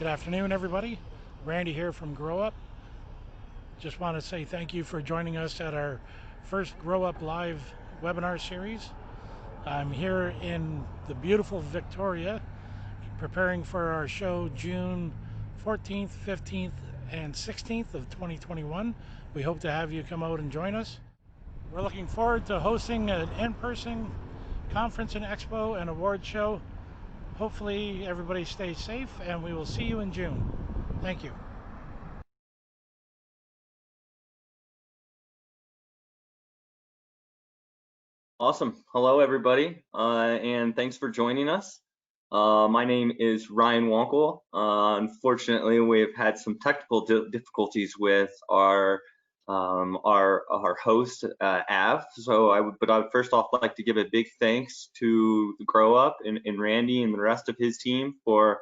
Good afternoon, everybody. Randy here from Grow Up. Just want to say thank you for joining us at our first Grow Up Live webinar series. I'm here in the beautiful Victoria, preparing for our show June 14th, 15th, and 16th of 2021. We hope to have you come out and join us. We're looking forward to hosting an in-person conference and expo and award show. Hopefully everybody stays safe, and we will see you in June. Thank you. Awesome. Hello, everybody, and thanks for joining us. My name is Ryan Wankel. Unfortunately, we've had some technical difficulties with our host, Av. So I would first off like to give a big thanks to the Grow Up and Randy and the rest of his team for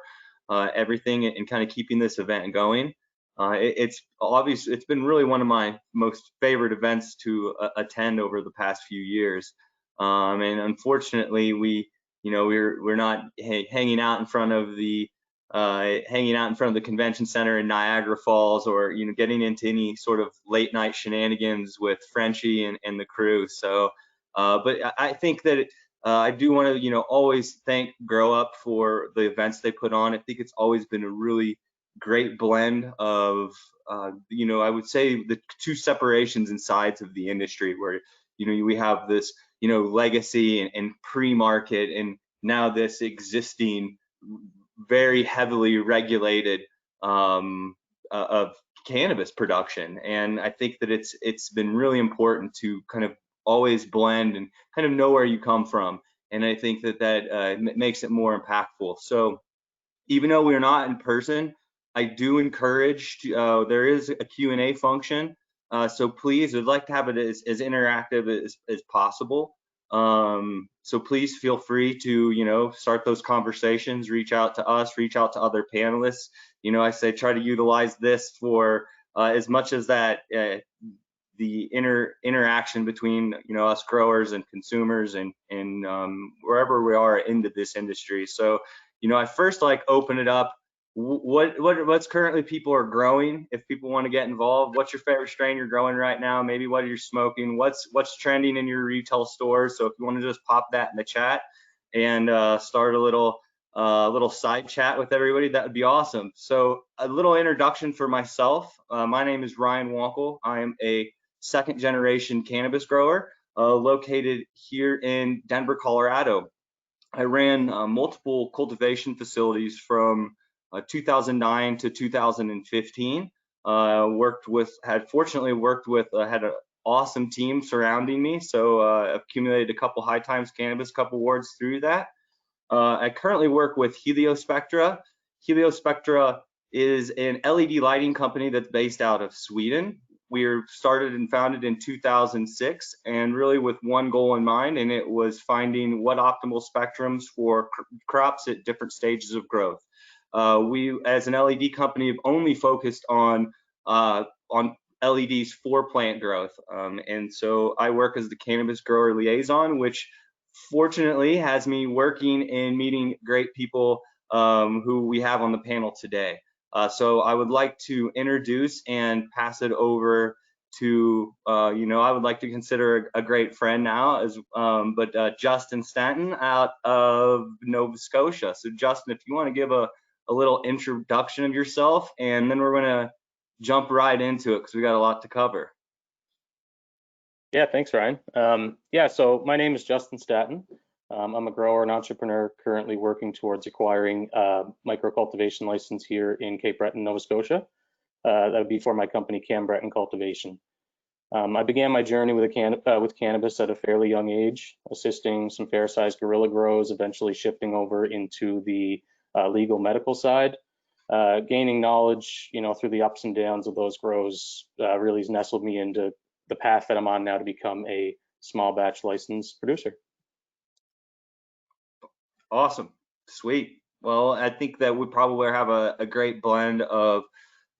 everything and kind of keeping this event going. It's obvious. It's been really one of my most favorite events to attend over the past few years. And unfortunately, we're not hanging out in front of the convention center in Niagara Falls, or getting into any sort of late night shenanigans with Frenchie and the crew. So, but I think that I do want to always thank Grow Up for the events they put on. I think it's always been a really great blend of I would say the two separations and sides of the industry, where we have this legacy and pre-market, and now this existing very heavily regulated of cannabis production. And I think that it's been really important to kind of always blend and kind of know where you come from, and I think that makes it more impactful. So even though we're not in person, I do encourage there is a Q&A function, so please, I'd like to have it as interactive as possible. So please feel free to start those conversations, reach out to us, reach out to other panelists. I say try to utilize this for as much as that the interaction between us growers and consumers and wherever we are into this industry. So I first open it up. What's currently people are growing, if people want to get involved. What's your favorite strain you're growing right now? Maybe what you're smoking. What's trending in your retail stores? So if you want to just pop that in the chat and start a little side chat with everybody, that would be awesome. So a little introduction for myself. My name is Ryan Wankel. I am a second generation cannabis grower located here in Denver, Colorado. I ran multiple cultivation facilities from 2009 to 2015. Fortunately worked with, had an awesome team surrounding me. So accumulated a couple High Times Cannabis Cup awards through that. I currently work with Heliospectra. Heliospectra is an LED lighting company that's based out of Sweden. We were started and founded in 2006, and really with one goal in mind, and it was finding what optimal spectrums for crops at different stages of growth. We, as an LED company, have only focused on LEDs for plant growth, and so I work as the cannabis grower liaison, which fortunately has me working and meeting great people who we have on the panel today. So I would like to introduce and pass it over to, I would like to consider a great friend now, but Justin Staton out of Nova Scotia. So Justin, if you want to give a little introduction of yourself, and then we're going to jump right into it because we got a lot to cover. Yeah, thanks, Ryan. So my name is Justin Staton. I'm a grower and entrepreneur currently working towards acquiring a micro cultivation license here in Cape Breton, Nova Scotia. That would be for my company, Cam Breton Cultivation. I began my journey with cannabis at a fairly young age, assisting some fair-sized guerrilla grows, eventually shifting over into the legal medical side. Gaining knowledge, through the ups and downs of those grows really has nestled me into the path that I'm on now to become a small batch licensed producer. Awesome, sweet. Well, I think that we probably have a great blend of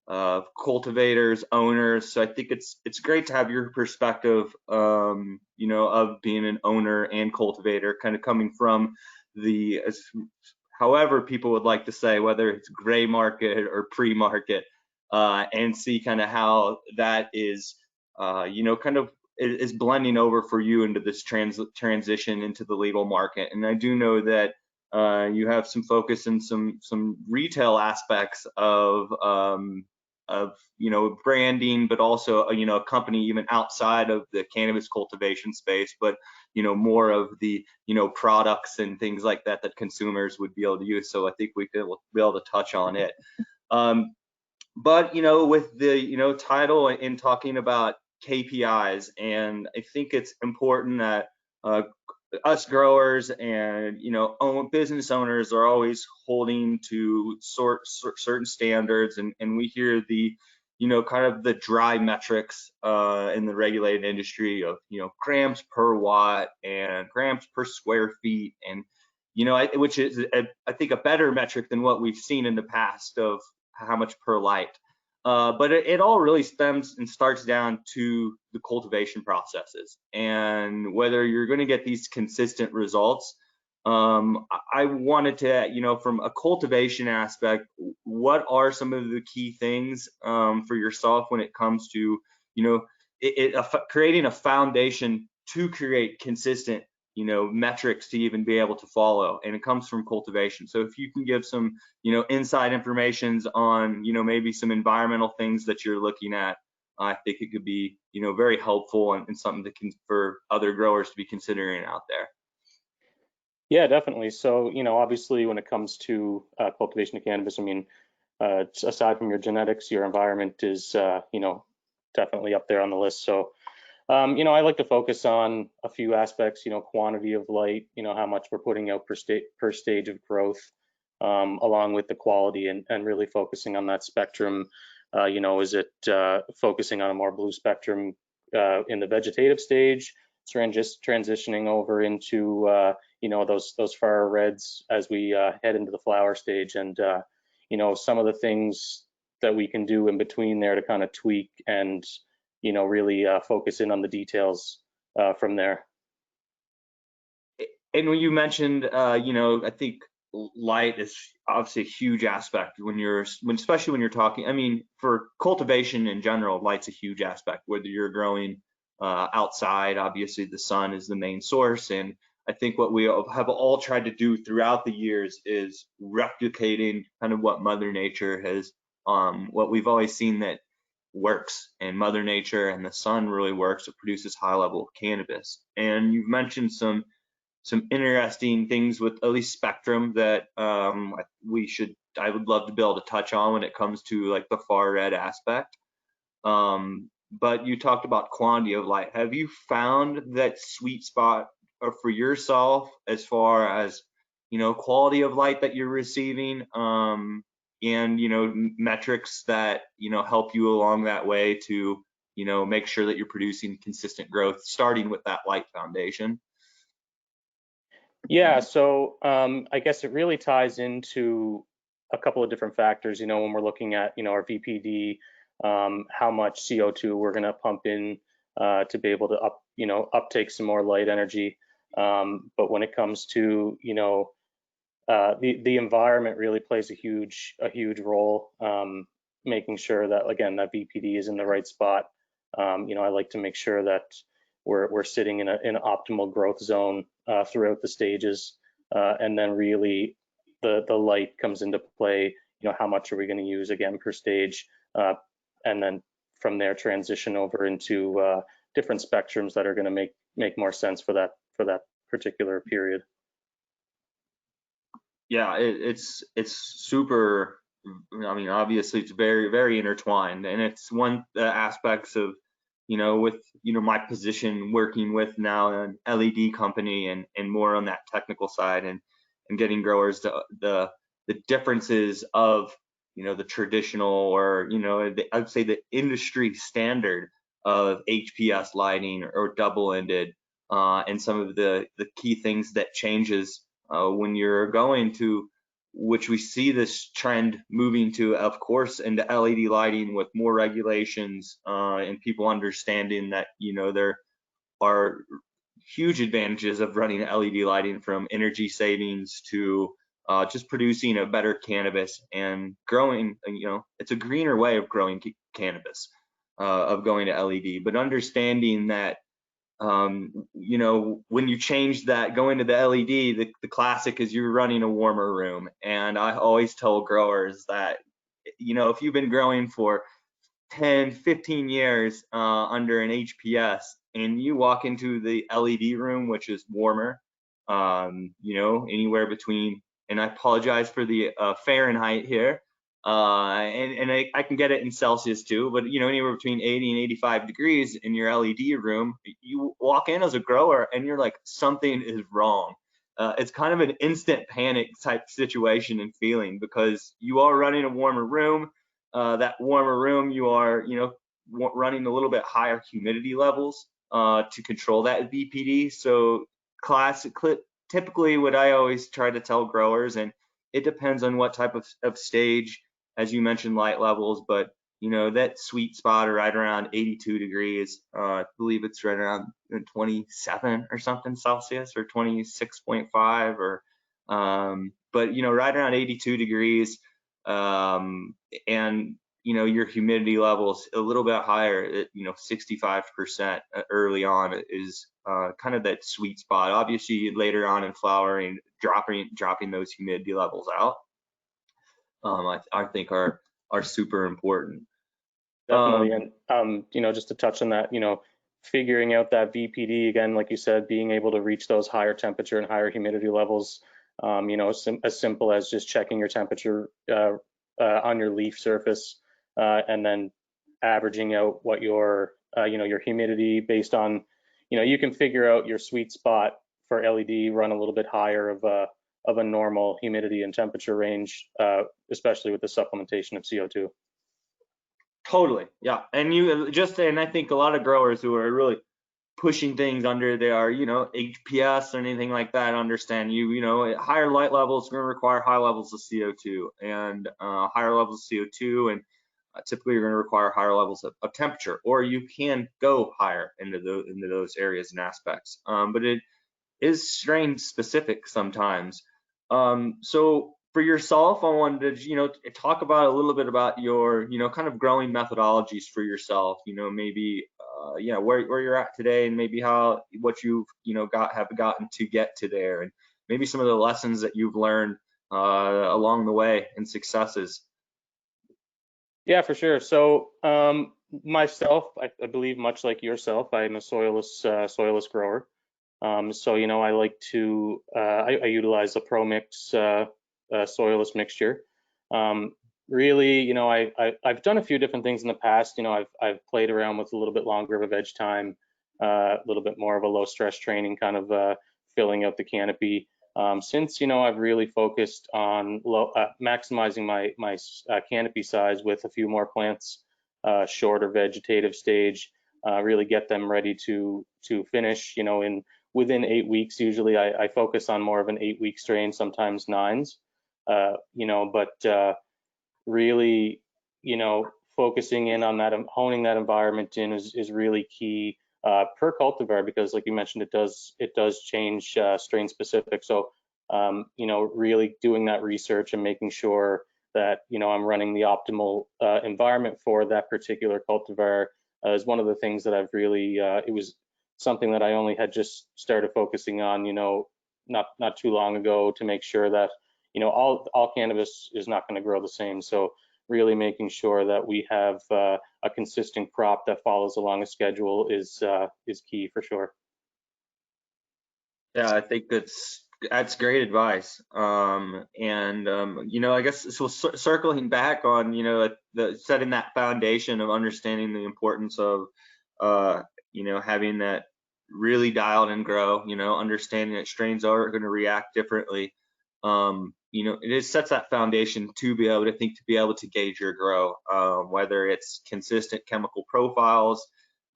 cultivators, owners. So I think it's great to have your perspective, of being an owner and cultivator, kind of coming from however people would like to say, whether it's gray market or pre-market, and see kind of how that is, kind of is blending over for you into this transition into the legal market. And I do know that you have some focus in some retail aspects of branding, but also a company even outside of the cannabis cultivation space, but more of the products and things like that that consumers would be able to use. So I think we could be able to touch on it. But with the title and talking about KPIs, and I think it's important that us growers and business owners are always holding to certain standards, and we hear the kind of the dry metrics in the regulated industry of grams per watt and grams per square feet, and which is I think a better metric than what we've seen in the past of how much per light. But it all really stems and starts down to the cultivation processes, and whether you're going to get these consistent results. I wanted to, from a cultivation aspect, what are some of the key things for yourself when it comes to, creating a foundation to create consistent, metrics to even be able to follow, and it comes from cultivation. So if you can give some, inside informations on, maybe some environmental things that you're looking at, I think it could be, very helpful and something for other growers to be considering out there. Yeah, definitely. So, obviously when it comes to cultivation of cannabis, I mean, aside from your genetics, your environment is, definitely up there on the list. So, I like to focus on a few aspects, quantity of light, how much we're putting out per stage of growth, along with the quality, and really focusing on that spectrum. Is it focusing on a more blue spectrum in the vegetative stage, transitioning over into those far reds as we head into the flower stage, and some of the things that we can do in between there to kind of tweak and really focus in on the details from there. And when you mentioned, I think light is obviously a huge aspect especially when you're talking. I mean, for cultivation in general, light's a huge aspect. Whether you're growing outside, obviously the sun is the main source, and I think what we have all tried to do throughout the years is replicating kind of what Mother Nature has, what we've always seen that works, and Mother Nature and the sun really works. It produces high level of cannabis. And you've mentioned some interesting things with at least spectrum that I would love to be able to touch on when it comes to like the far red aspect. But you talked about quantity of light. Have you found that sweet spot for yourself as far as quality of light that you're receiving, and metrics that help you along that way to make sure that you're producing consistent growth, starting with that light foundation? Yeah, so I guess it really ties into a couple of different factors. When we're looking at our VPD, how much CO2 we're going to pump in to be able to uptake some more light energy. But when it comes to the environment really plays a huge role, making sure that, again, that VPD is in the right spot. I like to make sure that we're sitting in an optimal growth zone throughout the stages, and then really the light comes into play. How much are we going to use again per stage, and then from there transition over into different spectrums that are going to make more sense for that particular period. Yeah, it's super. I mean, obviously it's very, very intertwined, and it's one aspects of with my position working with now an LED company, and more on that technical side, and getting growers to the differences of the traditional, or I would say the industry standard of HPS lighting or double-ended, and some of the key things that changes when you're going to, which we see this trend moving to, of course, into LED lighting with more regulations, and people understanding that there are huge advantages of running LED lighting, from energy savings to just producing a better cannabis and growing, it's a greener way of growing cannabis, of going to LED, but understanding that, when you change that, going to the LED, the classic is you're running a warmer room. And I always tell growers that, if you've been growing for 10, 15 years under an HPS and you walk into the LED room, which is warmer, anywhere between, and I apologize for the Fahrenheit here, and I can get it in Celsius too, but anywhere between 80 and 85 degrees in your LED room, you walk in as a grower and you're like, something is wrong. It's kind of an instant panic type situation and feeling, because you are running a warmer room. That warmer room, you are, running a little bit higher humidity levels to control that VPD. So typically what I always try to tell growers, and it depends on what type of stage, as you mentioned, light levels, but that sweet spot are right around 82 degrees. I believe it's right around 27 or something Celsius, or 26.5, or but right around 82 degrees. And your humidity levels a little bit higher at 65% early on is kind of that sweet spot. Obviously later on in flowering, dropping those humidity levels out, I think are super important. Definitely. And just to touch on that, figuring out that VPD again, like you said, being able to reach those higher temperature and higher humidity levels, as simple as just checking your temperature on your leaf surface, and then averaging out what your humidity based on, you can figure out your sweet spot for LED, run a little bit higher of a normal humidity and temperature range, especially with the supplementation of CO2. Totally, yeah. And and I think a lot of growers who are really pushing things under their, HPS or anything like that, understand higher light levels are going to require high levels of CO2, and higher levels of CO2, and typically you're going to require higher levels of temperature, or you can go higher into those areas and aspects. But it is strain specific sometimes. So for yourself, I wanted to, talk about a little bit about your, kind of growing methodologies for yourself. Maybe, where you're at today, and maybe what you've, have gotten to get to there, and maybe some of the lessons that you've learned along the way and successes. Yeah, for sure. So myself, I believe much like yourself, I'm a soilless grower. So I like to I utilize the Pro Mix soilless mixture. Really, I've done a few different things in the past. I've played around with a little bit longer of a veg time, a little bit more of a low stress training, kind of filling out the canopy. Since I've really focused on maximizing my canopy size with a few more plants, shorter vegetative stage, really get them ready to finish. Within 8 weeks. Usually, I focus on more of an 8-week strain, sometimes 9s. But really, focusing in on that, honing that environment in is really key per cultivar, because like you mentioned, it does change strain specific. So really doing that research and making sure that I'm running the optimal environment for that particular cultivar is one of the things that I've really it was something that I only had just started focusing on not too long ago, to make sure that all cannabis is not going to grow the same. So really making sure that we have a consistent crop that follows along a schedule is key for sure. Yeah, I think that's great advice. I guess so. Circling back on the setting that foundation of understanding the importance of having that really dialed in grow. Understanding that strains are going to react differently. It sets that foundation to be able to gauge your grow, whether it's consistent chemical profiles,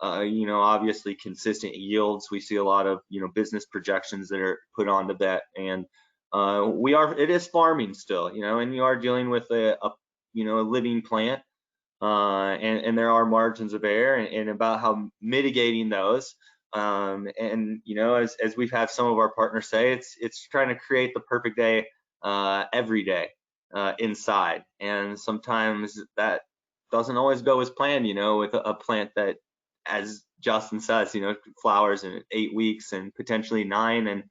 obviously consistent yields. We see a lot of business projections that are put onto that, and it is farming still, and you are dealing with a living plant, and there are margins of error, and about how mitigating those. As we've had some of our partners say, it's trying to create the perfect day every day inside. And sometimes that doesn't always go as planned, with a plant that, as Justin says, flowers in 8 weeks and potentially 9.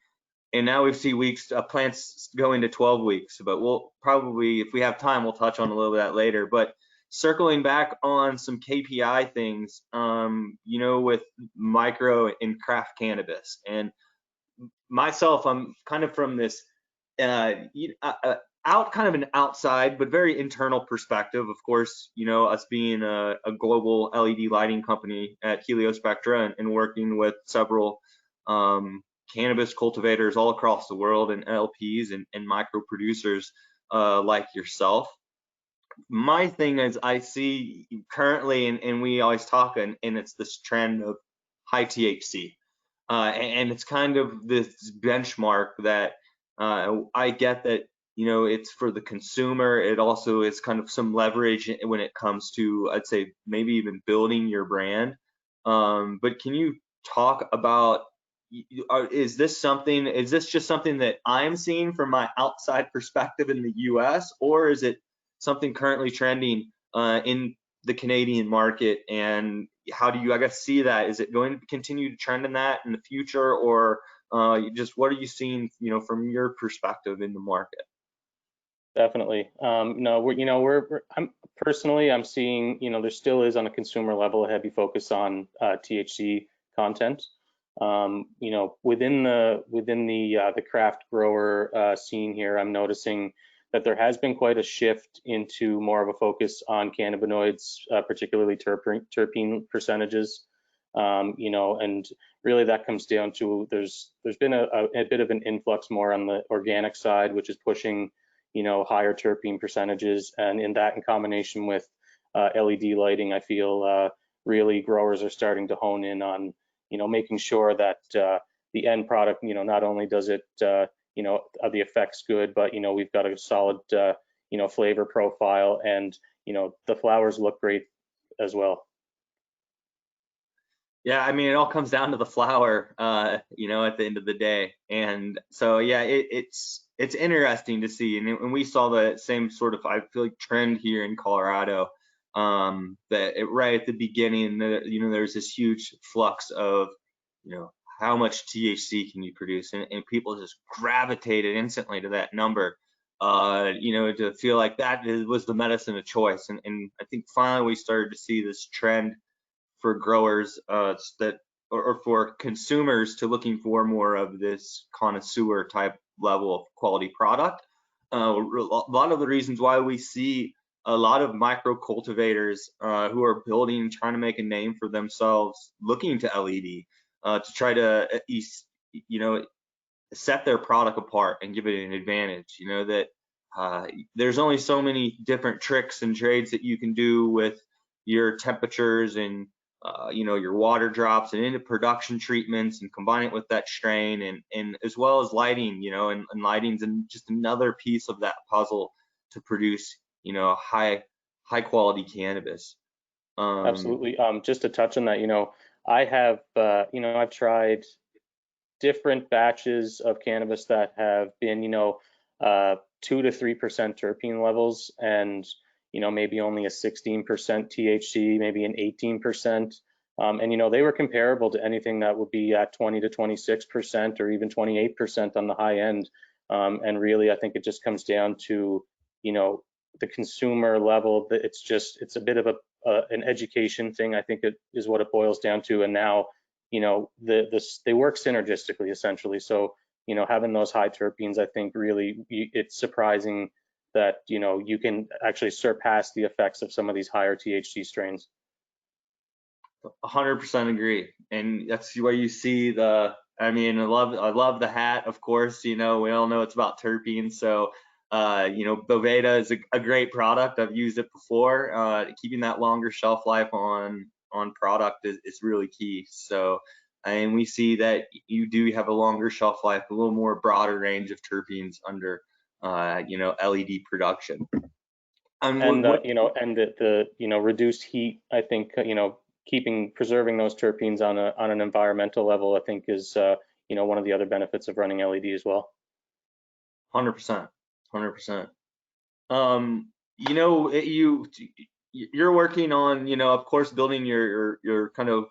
And now we see plants go into 12 weeks, but we'll probably, if we have time, we'll touch on a little bit of that later. But circling back on some KPI things, with micro and craft cannabis, and myself, I'm kind of from this out kind of an outside but very internal perspective. Of course, us being a global LED lighting company at Heliospectra and working with several cannabis cultivators all across the world, and LPs and micro producers like yourself. My thing is, I see currently, and we always talk, and it's this trend of high THC. And it's kind of this benchmark that I get that, it's for the consumer. It also is kind of some leverage when it comes to, I'd say, maybe even building your brand. But can you talk about, is this just something that I'm seeing from my outside perspective in the US, or is it something currently trending in the Canadian market? And how do you, I guess, see that? Is it going to continue to trend in that in the future, or just what are you seeing, from your perspective in the market? Definitely. No, I'm seeing, there still is on a consumer level a heavy focus on THC content. Within the craft grower scene here, I'm noticing that there has been quite a shift into more of a focus on cannabinoids, particularly terpene percentages. And really that comes down to there's been a bit of an influx more on the organic side, which is pushing higher terpene percentages, and in combination with LED lighting, I feel really growers are starting to hone in on making sure that the end product, not only does it are the effects good, but we've got a solid flavor profile, and the flowers look great as well. Yeah, I mean, it all comes down to the flower, at the end of the day. And so, yeah, it's interesting to see. And we saw the same sort of, I feel like, trend here in Colorado, that right at the beginning, there's this huge flux of, how much THC can you produce? And people just gravitated instantly to that number, to feel like that was the medicine of choice. And I think finally we started to see this trend for growers or for consumers to looking for more of this connoisseur type level of quality product. A lot of the reasons why we see a lot of micro cultivators who are building, trying to make a name for themselves, looking to LED to try to at least, set their product apart and give it an advantage. That there's only so many different tricks and trades that you can do with your temperatures and your water drops and into production treatments, and combine it with that strain, and as well as lighting, and lighting's just another piece of that puzzle to produce, high quality cannabis. Absolutely. Just to touch on that, I have, I've tried different batches of cannabis that have been, 2 to 3% terpene levels, and maybe only a 16% THC, maybe an 18%. And they were comparable to anything that would be at 20 to 26% or even 28% on the high end. And really, I think it just comes down to, the consumer level. It's a bit of an education thing. I think it is what it boils down to. And now, they work synergistically, essentially. So, having those high terpenes, I think really it's surprising that you can actually surpass the effects of some of these higher THC strains. 100% agree, and that's where you see I love the hat, of course. We all know it's about terpenes, so Boveda is a great product. I've used it before. Keeping that longer shelf life on product is really key. So, and we see that you do have a longer shelf life, a little more broader range of terpenes under LED production. And the reduced heat, I think, preserving those terpenes on an environmental level, I think is one of the other benefits of running LED as well. 100%. 100%. You know, you're working on, you know, of course, building your kind of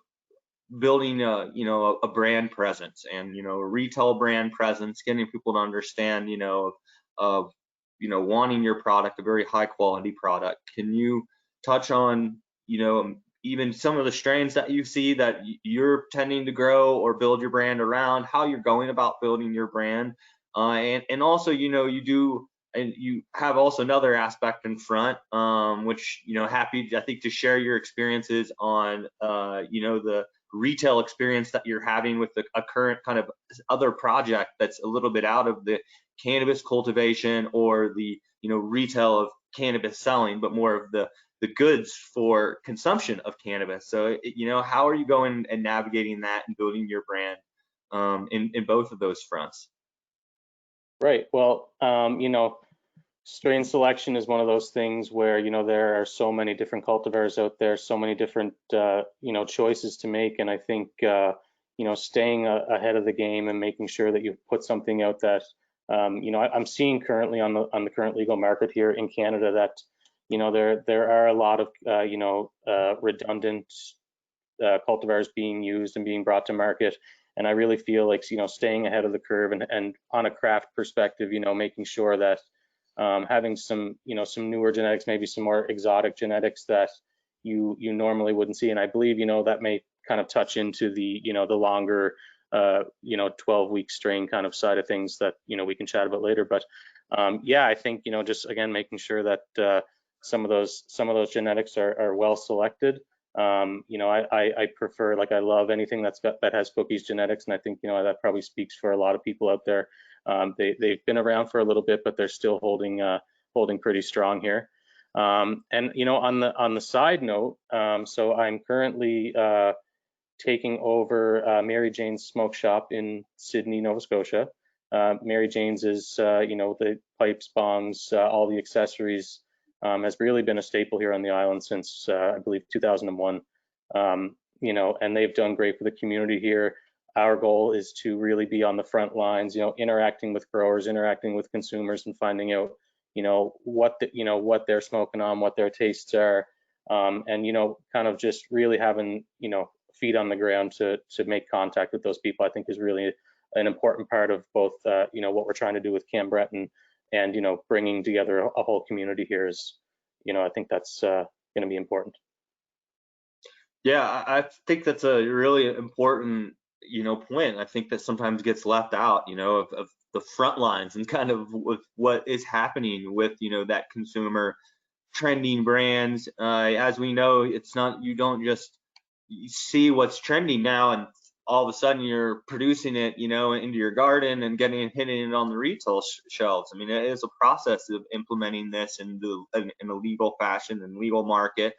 building you know, a brand presence, and, you know, a retail brand presence, getting people to understand, you know, of you know, wanting your product, a very high quality product. Can you touch on, you know, even some of the strains that you see that you're tending to grow or build your brand around, how you're going about building your brand, and also, you know, you do, and you have also another aspect in front, which, you know, happy, I think, to share your experiences on, you know, the retail experience that you're having with a current kind of other project that's a little bit out of the cannabis cultivation or the, you know, retail of cannabis selling, but more of the goods for consumption of cannabis. So, you know, how are you going and navigating that and building your brand, in both of those fronts? Right. Well, you know, strain selection is one of those things where, you know, there are so many different cultivars out there, so many different, you know, choices to make. And I think, you know, staying ahead of the game and making sure that you put something out that, you know, I'm seeing currently on the current legal market here in Canada that, you know, there are a lot of, you know, redundant cultivars being used and being brought to market. And I really feel like, you know, staying ahead of the curve and on a craft perspective, you know, making sure that having some, you know, some newer genetics, maybe some more exotic genetics that you normally wouldn't see. And I believe, you know, that may kind of touch into the, you know, the longer, you know, 12-week strain kind of side of things that, you know, we can chat about later. But yeah, I think, you know, just again, making sure that some of those genetics are well selected. You know, I prefer, like, I love anything that has cookies genetics, and I think, you know, that probably speaks for a lot of people out there. They've been around for a little bit, but they're still holding pretty strong here. And, you know, on the side note, so I'm currently taking over Mary Jane's Smoke Shop in Sydney, Nova Scotia. Mary Jane's is, you know, the pipes, bongs, all the accessories, has really been a staple here on the island since, I believe, 2001. You know, and they've done great for the community here. Our goal is to really be on the front lines, you know, interacting with growers, interacting with consumers, and finding out, you know, what they're smoking on, what their tastes are, and, you know, kind of just really having, you know, feet on the ground to make contact with those people. I think is really an important part of both, you know, what we're trying to do with Cam Breton and, you know, bringing together a whole community here is, you know, I think that's going to be important. Yeah, I think that's a really important, you know, point. I think that sometimes gets left out, you know, of the front lines and kind of with what is happening with, you know, that consumer trending brands. As we know, it's not, you don't just see what's trending now and all of a sudden you're producing it, you know, into your garden and hitting it on the retail shelves. I mean, it is a process of implementing this in a legal fashion and legal market.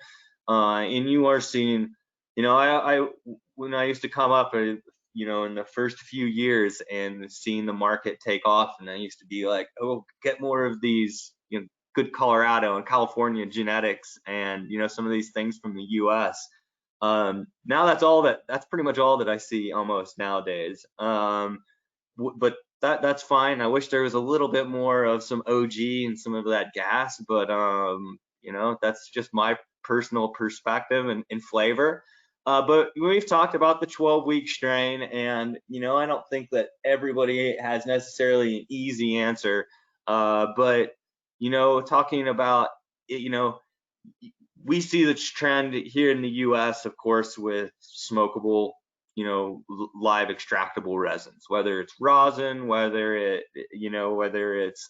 And you are seeing, you know, I when I used to come up, you know, in the first few years and seeing the market take off, and I used to be like, oh, get more of these, you know, good Colorado and California genetics, and, you know, some of these things from the U.S. Now that's pretty much all that I see almost nowadays. But that's fine. I wish there was a little bit more of some OG and some of that gas, but you know, that's just my personal perspective and flavor. But we've talked about the 12-week strain, and, you know, I don't think that everybody has necessarily an easy answer. But, you know, talking about, you know, we see the trend here in the U.S., of course, with smokable, you know, live extractable resins, whether it's rosin, whether it's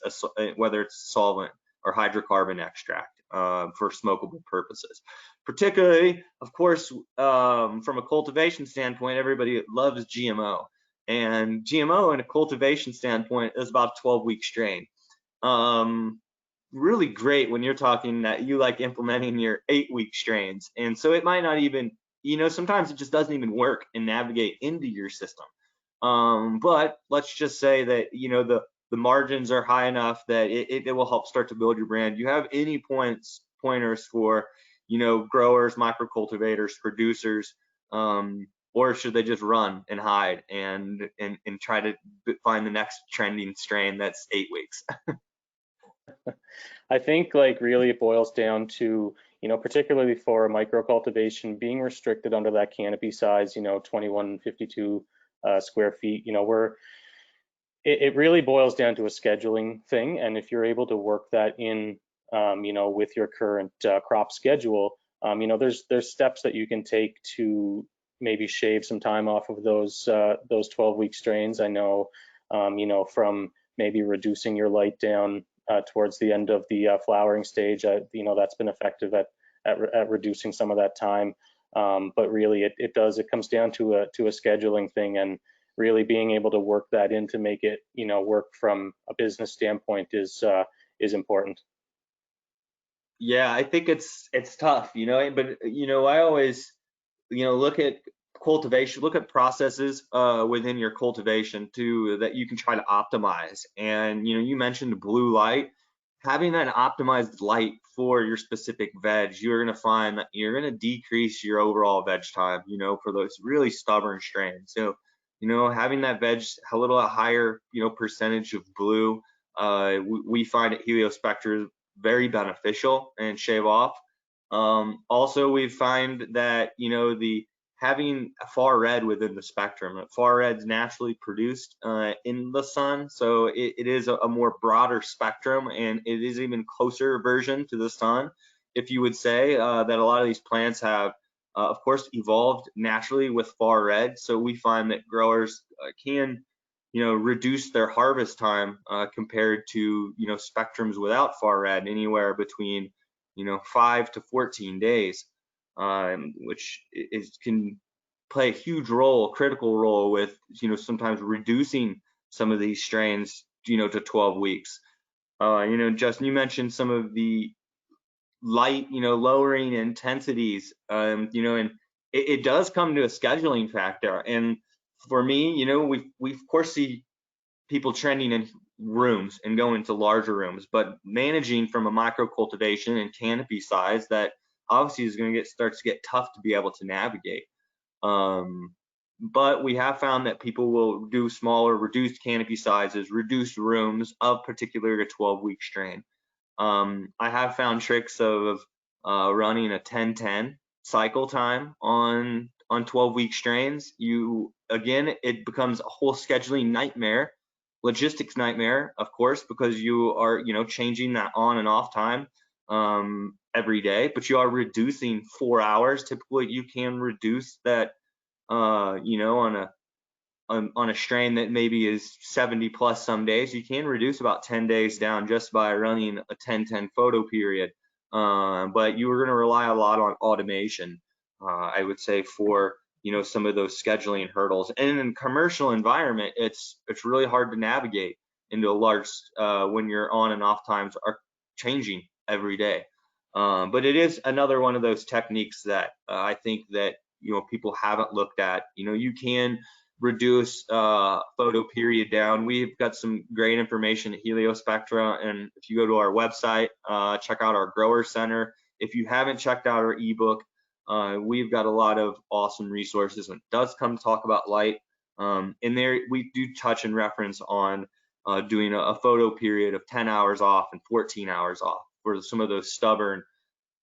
solvent or hydrocarbon extract, for smokable purposes. Particularly, of course, from a cultivation standpoint, everybody loves GMO, and GMO in a cultivation standpoint is about a 12-week strain. Really great when you're talking that you like implementing your 8-week strains. And so it might not even, you know, sometimes it just doesn't even work and navigate into your system. But let's just say that, you know, the margins are high enough that it will help start to build your brand. Do you have any pointers for, you know, growers, micro cultivators, producers, or should they just run and hide and try to find the next trending strain that's 8 weeks? I think like really it boils down to, particularly for micro cultivation, being restricted under that canopy size, 2152 square feet. It really boils down to a scheduling thing, and if you're able to work that in, with your current crop schedule, there's steps that you can take to maybe shave some time off of those 12-week strains. I know, from maybe reducing your light down towards the end of the flowering stage, that's been effective at reducing some of that time. But really, it comes down to a scheduling thing, and really being able to work that in to make it, work from a business standpoint is important. Yeah, I think it's tough, but I always, look at cultivation, look at processes within your cultivation too that you can try to optimize. And you mentioned blue light. Having that optimized light for your specific veg, you're going to find that you're going to decrease your overall veg time, for those really stubborn strains. So, having that veg a little higher, percentage of blue, we find at Heliospectra very beneficial and shave off. Also, we find that the having a far red within the spectrum. Far red's naturally produced in the sun, so it is a more broader spectrum, and it is even closer version to the sun, if you would say that a lot of these plants have, of course, evolved naturally with far red. So we find that growers can reduce their harvest time compared to spectrums without far red, anywhere between 5 to 14 days, which can play a huge role, critical role with sometimes reducing some of these strains to 12 weeks. Justin, you mentioned some of the light, lowering intensities, and it does come to a scheduling factor. And for me, we of course see people trending in rooms and going to larger rooms, but managing from a micro cultivation and canopy size, that obviously is going to starts to get tough to be able to navigate. But we have found that people will do smaller, reduced canopy sizes, reduced rooms of particular a 12-week strain. I have found tricks of running a 10-10 cycle time on 12-week strains. Again, it becomes a whole scheduling nightmare, logistics nightmare, of course, because you are changing that on and off time every day, but you are reducing 4 hours. Typically, you can reduce that on a strain that maybe is 70 plus some days, you can reduce about 10 days down just by running a 10-10 photo period. But you are going to rely a lot on automation, I would say, for some of those scheduling hurdles. And in a commercial environment, it's really hard to navigate into a large when your on and off times are changing every day. But it is another one of those techniques that I think that people haven't looked at. You can reduce photo period down. We've got some great information at Heliospectra, and if you go to our website, check out our grower center. If you haven't checked out our ebook, we've got a lot of awesome resources when it does come to talk about light. In there, we do touch and reference on doing a photo period of 10 hours off and 14 hours off for some of those stubborn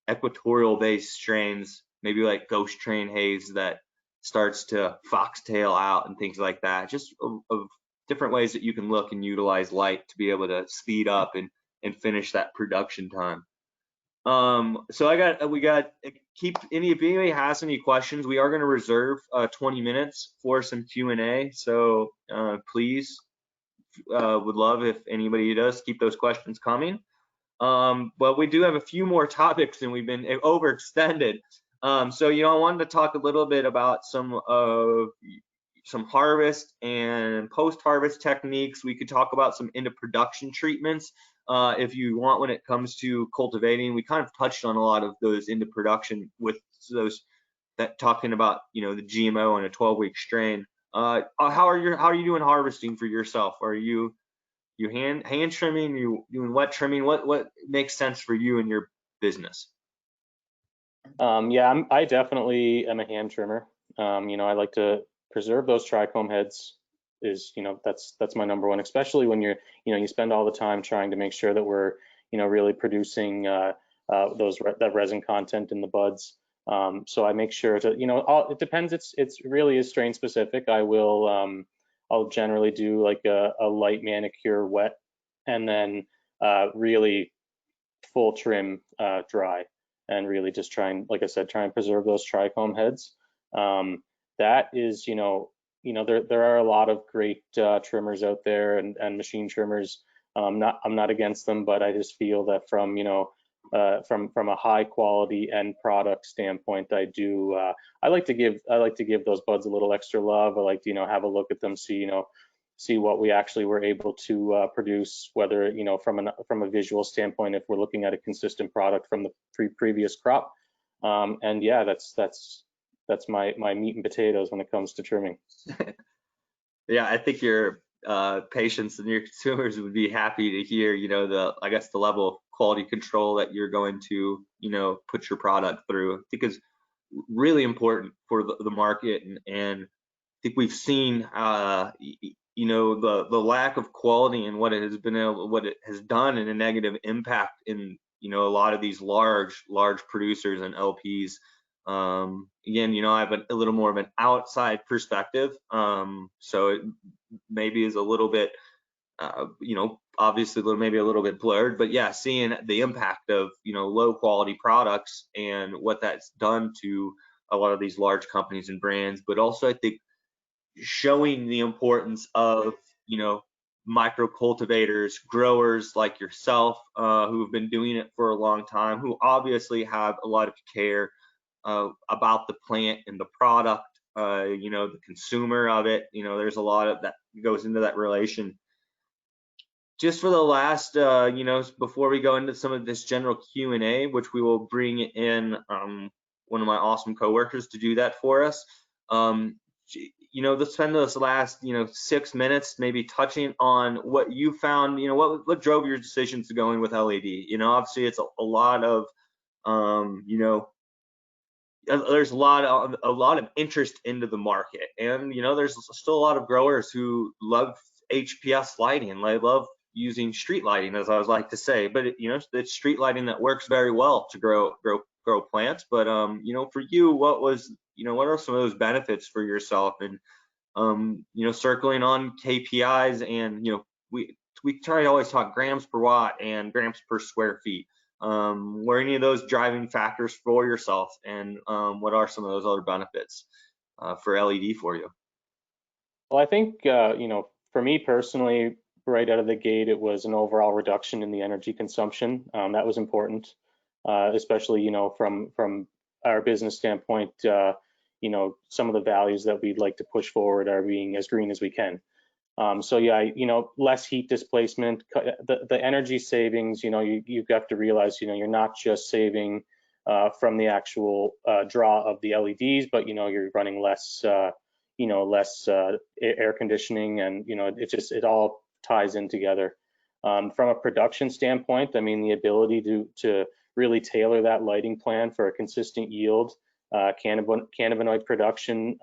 equatorial based strains, maybe like ghost train haze that starts to foxtail out and things like that. Just of different ways that you can look and utilize light to be able to speed up and finish that production time. So if anybody has any questions, we are going to reserve 20 minutes for some Q&A. So please, would love if anybody does keep those questions coming. But we do have a few more topics and we've been overextended. So I wanted to talk a little bit about some harvest and post-harvest techniques. We could talk about some into production treatments if you want when it comes to cultivating. We kind of touched on a lot of those into production with those that talking about the GMO and a 12-week strain. How are you doing harvesting for yourself? Are you hand trimming? You doing wet trimming? What makes sense for you and your business? Yeah, I definitely am a hand trimmer. I like to preserve those trichome heads. That's my number one, especially when you spend all the time trying to make sure that we're really producing that resin content in the buds. So I make sure to, it depends. It's really is strain specific. I'll generally do like a light manicure wet, and then really full trim dry, and really just like I said, try and preserve those trichome heads. That is, there are a lot of great trimmers out there, and machine trimmers. I'm not against them, but I just feel that from from a high quality end product standpoint, I like to give those buds a little extra love. I like to have a look at them, see what we actually were able to produce, whether from a visual standpoint, if we're looking at a consistent product from the previous crop. And yeah, that's my meat and potatoes when it comes to trimming. Yeah, I think your patients and your consumers would be happy to hear, I guess the level of quality control that you're going to, put your product through. I think is really important for the market, and I think we've seen, the lack of quality and what it has done, and a negative impact in, a lot of these large producers and LPs. Again, I have a little more of an outside perspective, so it maybe is a little bit, obviously maybe a little bit blurred, but yeah, seeing the impact of, low quality products and what that's done to a lot of these large companies and brands, but also I think showing the importance of, micro cultivators, growers like yourself, who have been doing it for a long time, who obviously have a lot of care about the plant and the product, the consumer of it. There's a lot of that goes into that relation. Just for the last, before we go into some of this general Q&A, which we will bring in one of my awesome coworkers to do that for us. Let's spend this last, 6 minutes maybe touching on what you found, what drove your decisions to go in with LED. Obviously it's a lot of, there's a lot of interest into the market, and there's still a lot of growers who love HPS lighting, and they love using street lighting, as I would like to say, but it's street lighting that works very well to grow plants. But for you, what are some of those benefits for yourself? And circling on KPIs, and we try to always talk grams per watt and grams per square feet. Were any of those driving factors for yourself, and what are some of those other benefits for LED for you? Well, I think for me personally, right out of the gate, it was an overall reduction in the energy consumption. That was important, especially from our business standpoint. Some of the values that we'd like to push forward are being as green as we can. So yeah, less heat displacement, the energy savings. You have to realize, you're not just saving from the actual draw of the LEDs, but you're running less, less air conditioning, and it all ties in together. From a production standpoint, I mean, the ability to really tailor that lighting plan for a consistent yield, cannabinoid production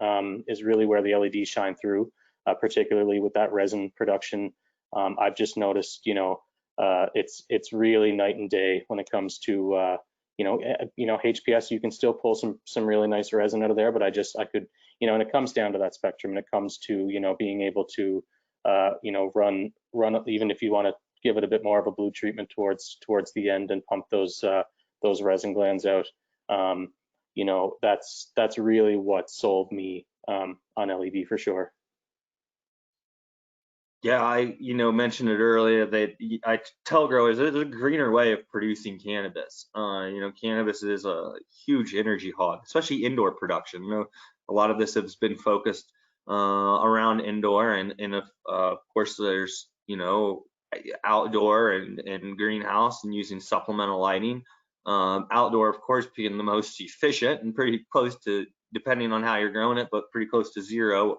is really where the LEDs shine through. Particularly with that resin production, I've just noticed, it's really night and day when it comes to, HPS. You can still pull some really nice resin out of there, but I could, and it comes down to that spectrum, and it comes to, being able to, run, even if you want to give it a bit more of a blue treatment towards the end and pump those resin glands out. That's really what sold me on LED for sure. Yeah, I mentioned it earlier that I tell growers there's a greener way of producing cannabis. Cannabis is a huge energy hog, especially indoor production. A lot of this has been focused around indoor, and of course there's outdoor and greenhouse, and using supplemental lighting. Outdoor, of course, being the most efficient and pretty close to, depending on how you're growing it, but pretty close to zero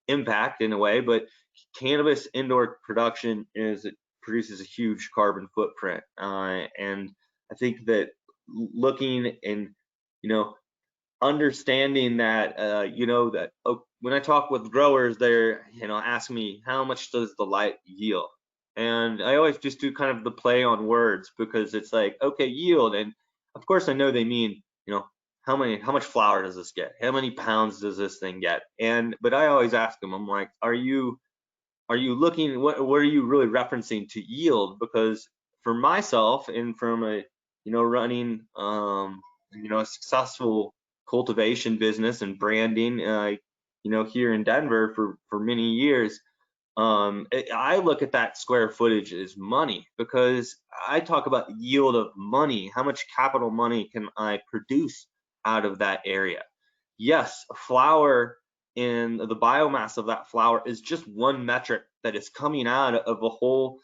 impact in a way. But cannabis indoor production produces a huge carbon footprint, and I think that looking and understanding that when I talk with growers, they're asking me, how much does the light yield? And I always just do kind of the play on words, because it's like, okay, yield, and of course I know they mean, how much flour does this get? How many pounds does this thing get? But I always ask them, I'm like, are you looking, what are you really referencing to yield? Because for myself, and from a, running, a successful cultivation business and branding, here in Denver for many years, I look at that square footage as money, because I talk about yield of money. How much capital money can I produce out of that area? Yes, flour, and the biomass of that flour is just one metric that is coming out of a whole,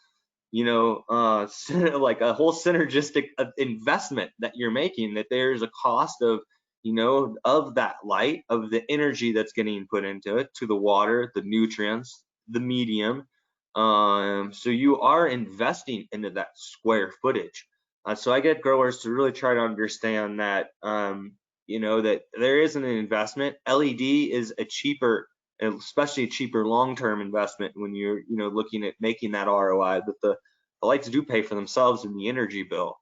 like a whole synergistic investment that you're making, that there's a cost of, of that light, of the energy that's getting put into it, to the water, the nutrients, the medium. So you are investing into that square footage. So I get growers to really try to understand that, that there isn't an investment. LED is a cheaper, especially a cheaper long-term investment when you're, looking at making that ROI. But the lights do pay for themselves in the energy bill.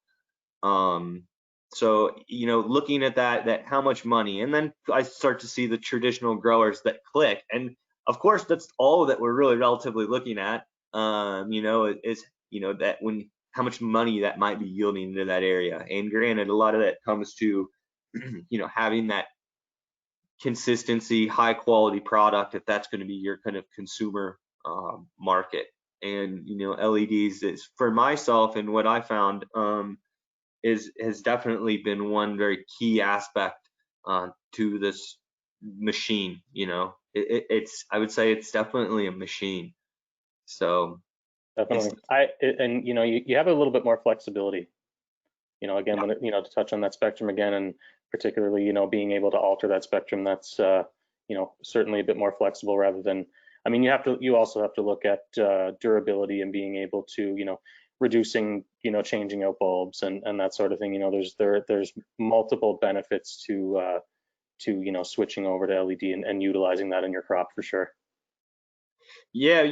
So, looking at that how much money, and then I start to see the traditional growers that click, and of course that's all that we're really relatively looking at. Is that when how much money that might be yielding into that area. And granted, a lot of that comes to having that consistency, high quality product, if that's going to be your kind of consumer market. And LEDs is, for myself, and what I found, has definitely been one very key aspect to this machine. It's I would say it's definitely a machine. So Definitely. And you have a little bit more flexibility. Again, when to touch on that spectrum again, and particularly, being able to alter that spectrum, that's certainly a bit more flexible, rather than, I mean, you also have to look at durability, and being able to, reducing, changing out bulbs and that sort of thing. There's multiple benefits to switching over to LED and utilizing that in your crop, for sure. Yeah,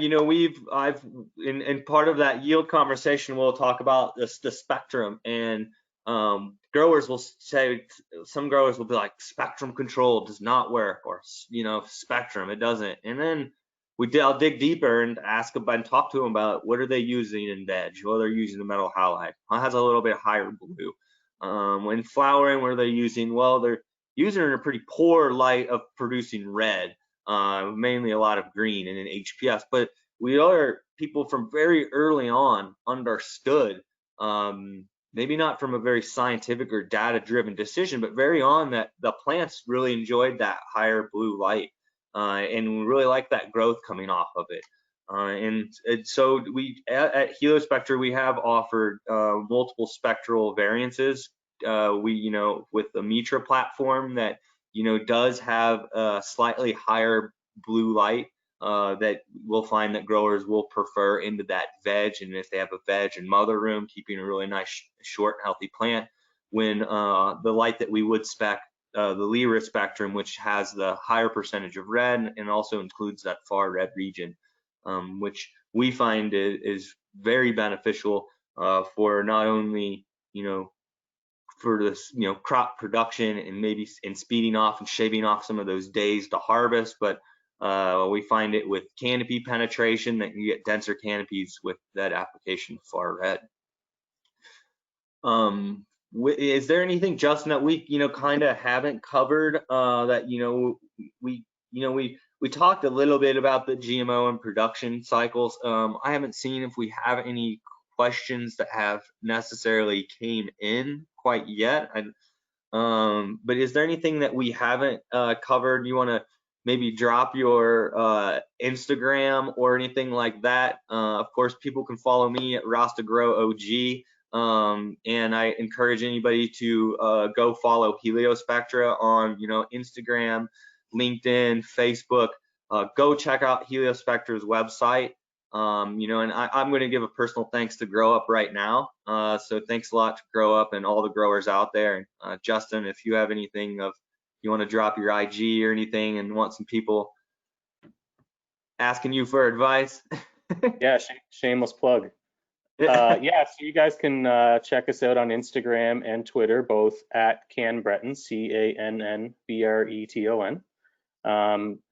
I've in part of that yield conversation, we'll talk about the spectrum, and growers will say, some growers will be like, spectrum control does not work, or spectrum, it doesn't. And then I'll dig deeper and ask them and talk to them about what are they using in veg. Well, they're using the metal halide. It has a little bit higher blue. When flowering, what are they using? Well, they're using it in a pretty poor light of producing red. Mainly a lot of green and an HPS, but we are people from very early on understood, maybe not from a very scientific or data-driven decision, but very on that the plants really enjoyed that higher blue light, and we really like that growth coming off of it. And so we at Heliospectra, we have offered multiple spectral variances. We, with the Mitra platform that does have a slightly higher blue light, that we'll find that growers will prefer into that veg. And if they have a veg and mother room, keeping a really nice, short, healthy plant, when the light that we would spec, the Lyra spectrum, which has the higher percentage of red and also includes that far red region, which we find is very beneficial for not only, for this, crop production, and maybe in speeding off and shaving off some of those days to harvest, but we find it with canopy penetration, that you get denser canopies with that application of far red. Is there anything, Justin, that we kind of haven't covered, that we talked a little bit about the GMO and production cycles. I haven't seen if we have any questions that have necessarily came in quite yet. But is there anything that we haven't covered? You want to maybe drop your Instagram or anything like that? Of course, people can follow me at Rasta Grow OG. And I encourage anybody to go follow Heliospectra on Instagram, LinkedIn, Facebook. Go check out Heliospectra's website. And I'm going to give a personal thanks to Grow Up right now. So thanks a lot to Grow Up and all the growers out there. Justin, if you have anything you want to drop your IG or anything and want some people asking you for advice. Yeah, shameless plug. Yeah, so you guys can check us out on Instagram and Twitter, both at CanBreton, CANNBRETON.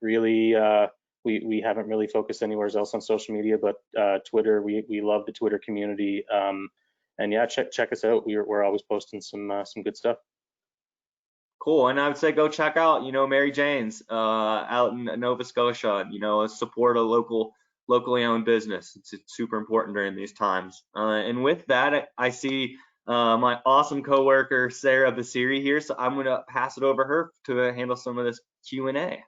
Really, we haven't really focused anywhere else on social media, but Twitter, we love the Twitter community. And yeah, check us out. We're always posting some good stuff. Cool. And I would say go check out, Mary Jane's out in Nova Scotia. Support a locally owned business. It's super important during these times. And with that, I see my awesome coworker Sarah Basiri here, so I'm gonna pass it over her to handle some of this Q&A.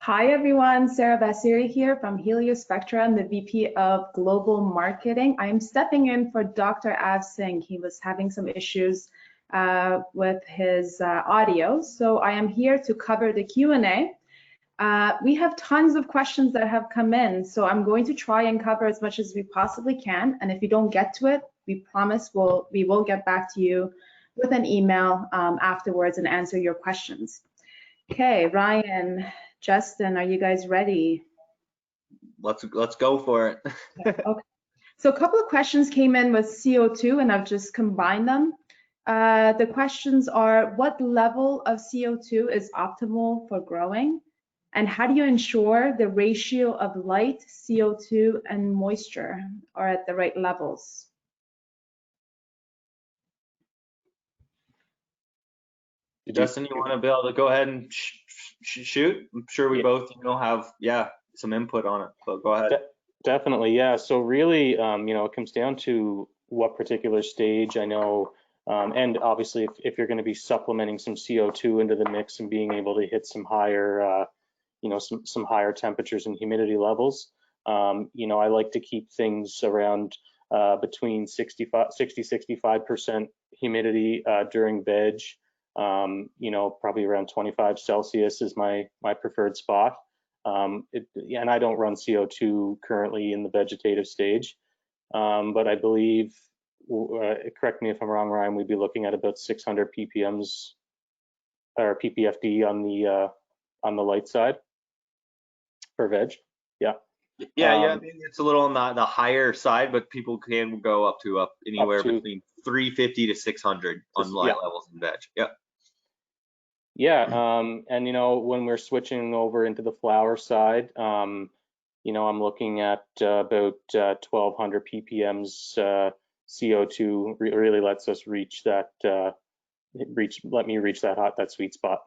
Hi everyone, Sarah Basiri here from Heliospectra. I'm the VP of Global Marketing. I'm stepping in for Dr. Av Singh. He was having some issues with his audio, so I am here to cover the Q&A. We have tons of questions that have come in, so I'm going to try and cover as much as we possibly can, and if you don't get to it, we promise we will get back to you with an email afterwards and answer your questions. Okay, Ryan, Justin, are you guys ready? Let's go for it. Okay. So a couple of questions came in with CO2 and I've just combined them. The questions are, what level of CO2 is optimal for growing? And how do you ensure the ratio of light, CO2, and moisture are at the right levels? Justin, you want to be able to go ahead and shoot? I'm sure we both, have some input on it. So go ahead. Definitely, yeah. So really, it comes down to what particular stage. I know, and obviously, if you're going to be supplementing some CO2 into the mix and being able to hit some higher, some higher temperatures and humidity levels, I like to keep things around between 60-65% humidity during veg. Probably around 25 Celsius is my preferred spot. And I don't run CO2 currently in the vegetative stage, but I believe, correct me if I'm wrong, Ryan, we'd be looking at about 600 ppms or ppfd on the light side for veg. Yeah. Yeah, I mean, it's a little on the higher side, but people can go up anywhere between 350 to 600 on light levels in veg. Yep. Yeah, and when we're switching over into the flower side, I'm looking at about 1200 ppms CO2 really lets us reach that let me reach that sweet spot.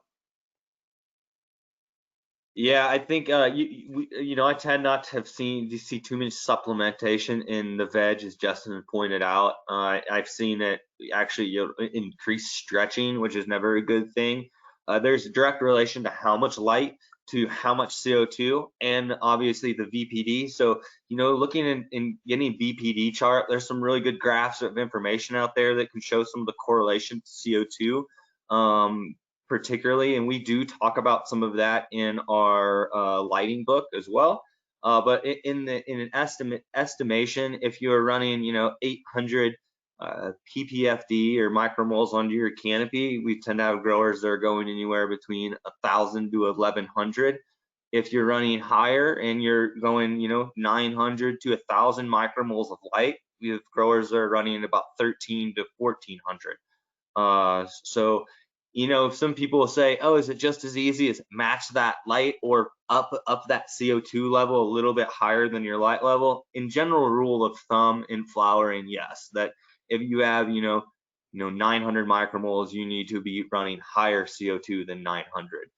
Yeah, I think I tend not to see too much supplementation in the veg, as Justin pointed out. I've seen it actually increase stretching, which is never a good thing. There's a direct relation to how much light to how much CO2, and obviously the VPD. So, looking in getting VPD chart, there's some really good graphs of information out there that can show some of the correlation to CO2, particularly, and we do talk about some of that in our lighting book as well. But in an estimation, if you're running, 800 ppfd or micromoles under your canopy, we tend to have growers that are going anywhere between 1,000 to 1,100. If you're running higher and you're going, 900 to 1,000 micromoles of light, we have growers that are running about 1,300 to 1,400. So, some people will say, oh, is it just as easy as match that light or up that CO2 level a little bit higher than your light level? In general rule of thumb in flowering, yes, that if you have, 900 micromoles, you need to be running higher CO2 than 900.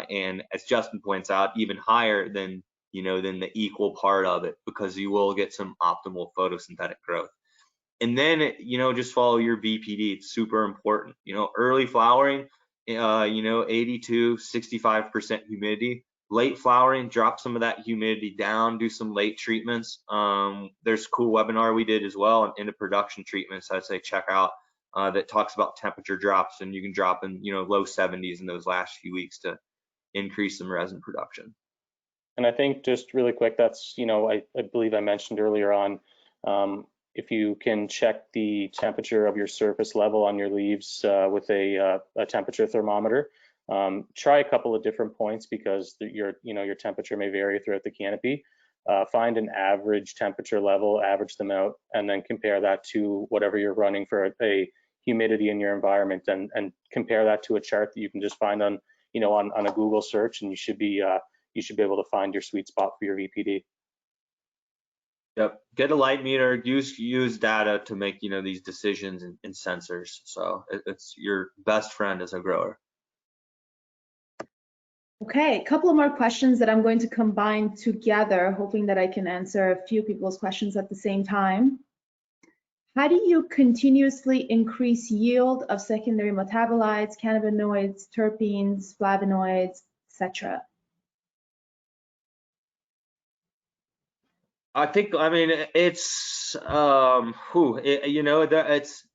And as Justin points out, even higher than the equal part of it, because you will get some optimal photosynthetic growth. And then, just follow your VPD. It's super important. Early flowering, 82, 65% humidity. Late flowering, drop some of that humidity down, do some late treatments. There's a cool webinar we did as well into production treatments I'd say check out that talks about temperature drops, and you can drop in, low 70s in those last few weeks to increase some resin production. And I think just really quick, that's, I believe I mentioned earlier on, if you can check the temperature of your surface level on your leaves with a temperature thermometer, try a couple of different points because your temperature may vary throughout the canopy. find an average temperature level, average them out, and then compare that to whatever you're running for a humidity in your environment, and compare that to a chart that you can just find on, on a Google search, and you should be able to find your sweet spot for your VPD. Yep. Get a light meter. Use data to make these decisions and sensors. So it's your best friend as a grower. Okay, a couple of more questions that I'm going to combine together, hoping that I can answer a few people's questions at the same time. How do you continuously increase yield of secondary metabolites, cannabinoids, terpenes, flavonoids, etc.? I mean, it's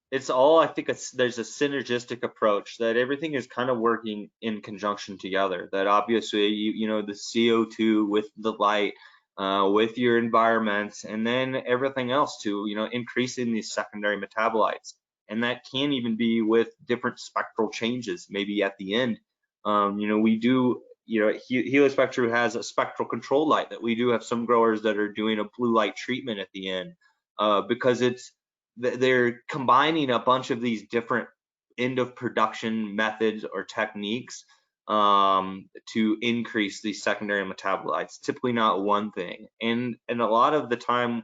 it's all, I think there's a synergistic approach that everything is kind of working in conjunction together. That obviously the CO2 with the light, with your environment, and then everything else to increasing these secondary metabolites, and that can even be with different spectral changes maybe at the end. We do. Heliospectra has a spectral control light that we do have some growers that are doing a blue light treatment at the end, because they're combining a bunch of these different end of production methods or techniques to increase these secondary metabolites. Typically not one thing, and a lot of the time,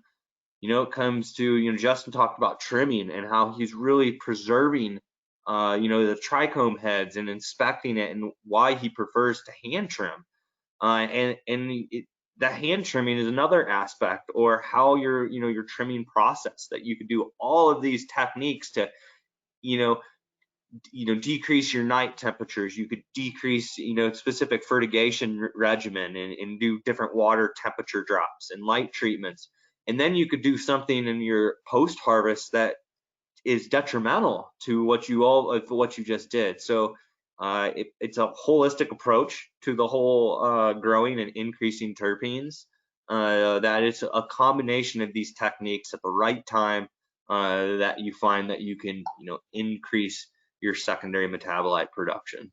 it comes to, Justin talked about trimming and how he's really preserving the trichome heads and inspecting it, and why he prefers to hand trim. The hand trimming is another aspect, or how your trimming process, that you could do all of these techniques to decrease your night temperatures. You could decrease specific fertigation regimen, and do different water temperature drops and light treatments, and then you could do something in your post harvest that is detrimental to what you just did. So it's a holistic approach to the whole growing and increasing terpenes. That it's a combination of these techniques at the right time, that you find that you can increase your secondary metabolite production.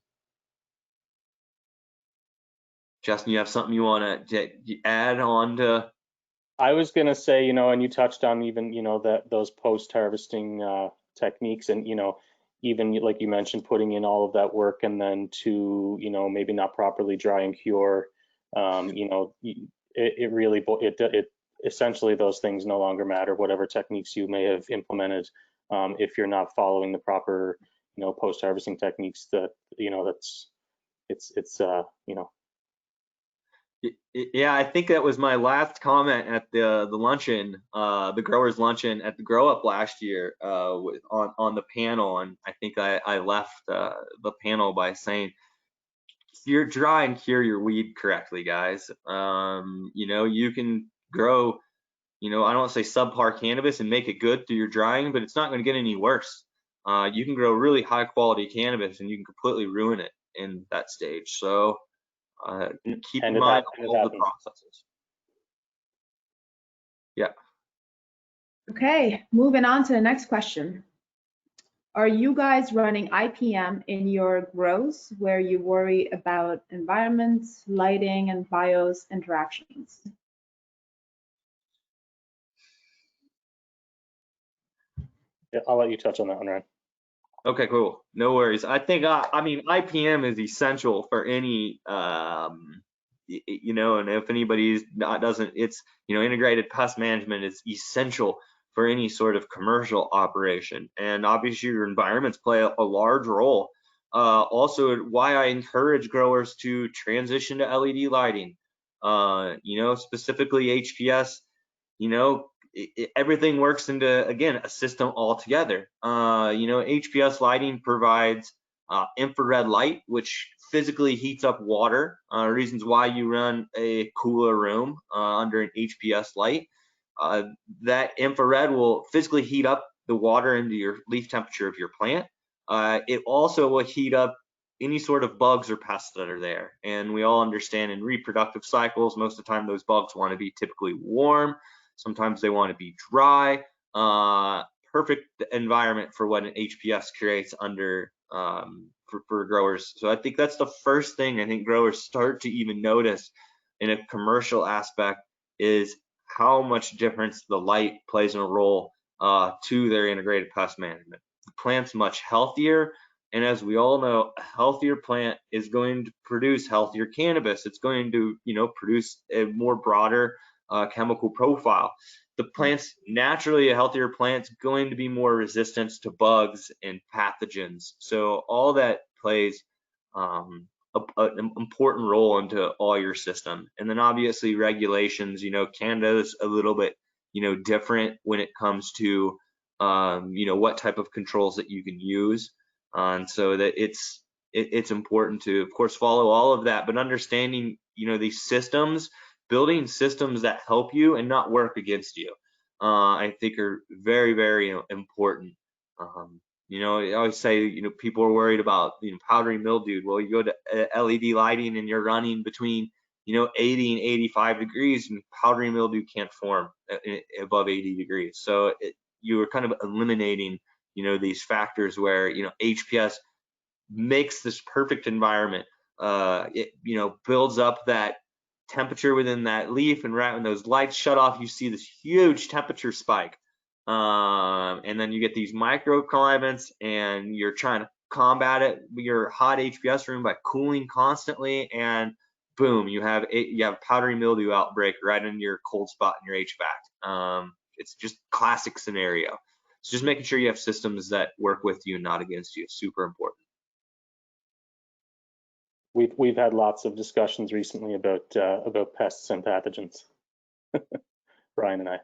Justin, you have something you want to add on to? I was going to say, and you touched on even, those post-harvesting techniques, and, even like you mentioned, putting in all of that work, and then to, maybe not properly dry and cure, it essentially, those things no longer matter, whatever techniques you may have implemented, if you're not following the proper, post-harvesting techniques. Yeah, I think that was my last comment at the luncheon, the growers luncheon at the Grow Up last year, on the panel, and I think I left the panel by saying, you're dry and cure your weed correctly, guys. You can grow, I don't want to say subpar cannabis and make it good through your drying, but it's not going to get any worse. You can grow really high quality cannabis, and you can completely ruin it in that stage. So keep in mind all the processes. Yeah. Okay, moving on to the next question. Are you guys running IPM in your grows, where you worry about environments, lighting, and BIOS interactions? Yeah, I'll let you touch on that one, Ryan. Okay, cool. No worries. I think, I mean, IPM is essential for any, and if anybody doesn't, it's, integrated pest management is essential for any sort of commercial operation. And obviously your environments play a large role. Also, why I encourage growers to transition to LED lighting, specifically HPS, everything works into, again, a system altogether. HPS lighting provides infrared light, which physically heats up water. Reasons why you run a cooler room under an HPS light. That infrared will physically heat up the water into your leaf temperature of your plant. It also will heat up any sort of bugs or pests that are there. And we all understand in reproductive cycles, most of the time those bugs want to be typically warm. Sometimes they want to be dry. Perfect environment for what an HPS creates under for growers. So I think that's the first thing I think growers start to even notice in a commercial aspect, is how much difference the light plays in a role to their integrated pest management. The plant's much healthier, and as we all know, a healthier plant is going to produce healthier cannabis. It's going to, produce a more broader chemical profile. The plant's naturally a healthier plant's going to be more resistant to bugs and pathogens. So all that plays an important role into all your system. And then obviously regulations, Canada is a little bit, different when it comes to, what type of controls that you can use. And so that it's important to, of course, follow all of that, but understanding, these systems, building systems that help you and not work against you, I think are very, very important. I always say, people are worried about, powdery mildew. Well, you go to LED lighting and you're running between, 80 and 85 degrees, and powdery mildew can't form above 80 degrees. So you are kind of eliminating, these factors where, HPS makes this perfect environment. It, builds up that temperature within that leaf, and right when those lights shut off, you see this huge temperature spike. And then you get these microclimates, and you're trying to combat it with your hot HPS room by cooling constantly, and boom, you have powdery mildew outbreak right in your cold spot in your HVAC. It's just classic scenario. So just making sure you have systems that work with you, not against you, super important. We've had lots of discussions recently about pests and pathogens. Brian and I.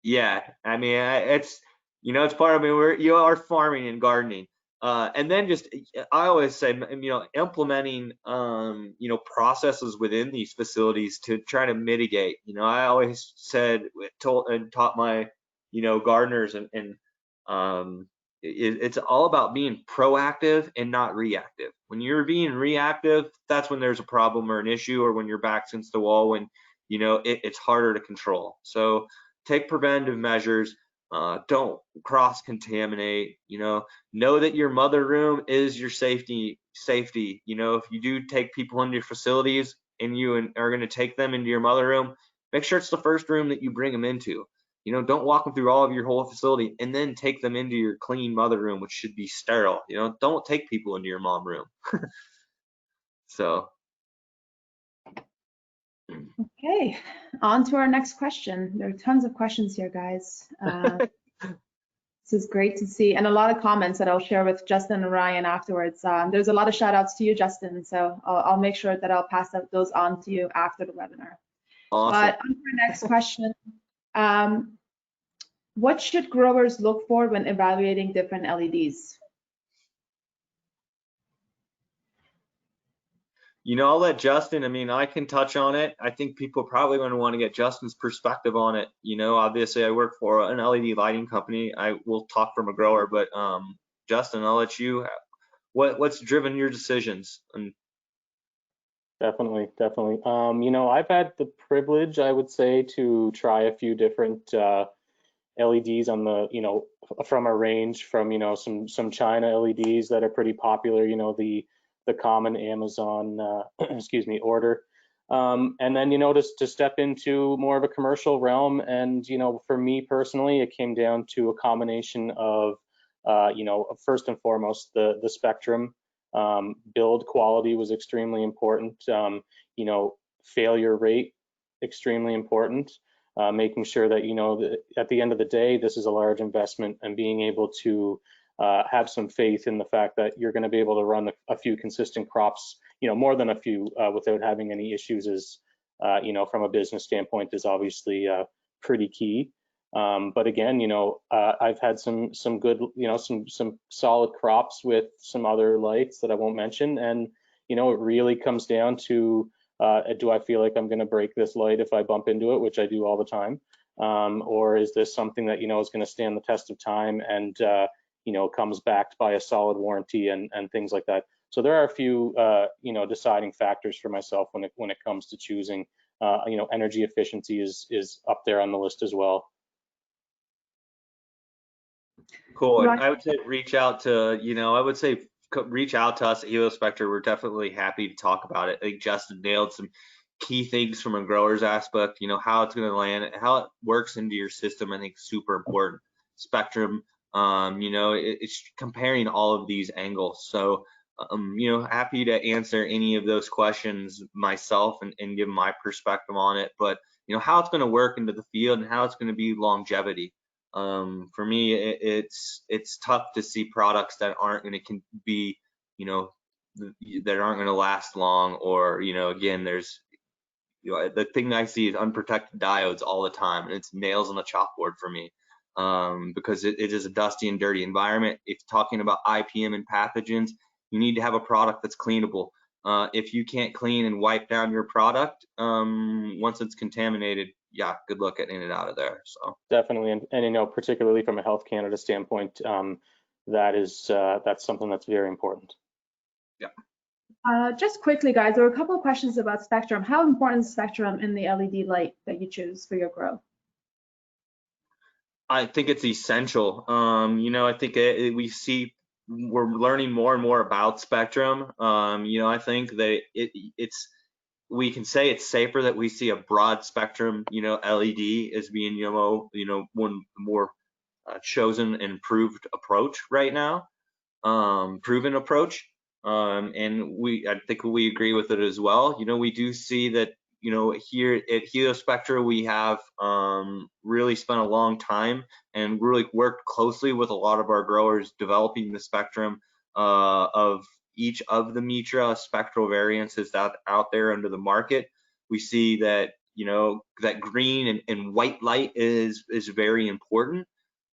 Yeah, I mean, it's it's part of you are farming and gardening, and then just I always say, implementing processes within these facilities to try to mitigate. I always taught my gardeners, and it's all about being proactive and not reactive. When you're being reactive, that's when there's a problem or an issue, or when your back's against the wall, when it's harder to control. So take preventative measures. Don't cross-contaminate. Know that your mother room is your safety. If you do take people into your facilities and you are going to take them into your mother room, make sure it's the first room that you bring them into. Don't walk them through all of your whole facility and then take them into your clean mother room, which should be sterile. Don't take people into your mom room. So. Okay, on to our next question. There are tons of questions here, guys. This is great to see, and a lot of comments that I'll share with Justin and Ryan afterwards. There's a lot of shout outs to you, Justin, so I'll make sure that I'll pass those on to you after the webinar. Awesome. But on to our next question. What should growers look for when evaluating different LEDs? I'll let Justin, I can touch on it. I think people are probably going to want to get Justin's perspective on it. Obviously I work for an LED lighting company. I will talk from a grower, but Justin, I'll let you, what's driven your decisions? Definitely. I've had the privilege, I would say, to try a few different LEDs on the, from a range from, some China LEDs that are pretty popular, the common Amazon, order. And then, to step into more of a commercial realm. And, for me personally, it came down to a combination of, first and foremost, the spectrum. Build quality was extremely important. Failure rate, extremely important. Making sure that, that at the end of the day, this is a large investment, and being able to have some faith in the fact that you're going to be able to run a few consistent crops, more than a few, without having any issues is, from a business standpoint, is obviously pretty key. But again, I've had some good, some solid crops with some other lights that I won't mention. And, it really comes down to, do I feel like I'm going to break this light if I bump into it, which I do all the time? Or is this something that, is going to stand the test of time and, comes backed by a solid warranty and things like that. So there are a few, deciding factors for myself when it comes to choosing. Energy efficiency is up there on the list as well. Cool. Right. I would say reach out to, reach out to us at Heliospectra. We're definitely happy to talk about it. I think Justin nailed some key things from a grower's aspect, how it's going to land, how it works into your system, I think is super important. Spectrum, it's comparing all of these angles. So, happy to answer any of those questions myself and give my perspective on it. But, how it's going to work into the field and how it's going to be longevity. For me, it's tough to see products that aren't going to be, that aren't going to last long, or, again, there's, the thing I see is unprotected diodes all the time, and it's nails on the chalkboard for me, because it is a dusty and dirty environment. If talking about IPM and pathogens, you need to have a product that's cleanable. If you can't clean and wipe down your product once it's contaminated, yeah, good luck getting it out of there. So definitely, and particularly from a Health Canada standpoint, that's something that's very important. Yeah. Just quickly, guys, there were a couple of questions about spectrum. How important is spectrum in the LED light that you choose for your grow? I think it's essential. I think we're learning more and more about spectrum. I think that we can say it's safer that we see a broad spectrum, LED as being, one more chosen and improved approach right now, proven approach. And I think we agree with it as well. We do see that, here at Heliospectra, we have really spent a long time and really worked closely with a lot of our growers developing the spectrum of each of the Mitra spectral variances that out there under the market. We see that, that green and white light is very important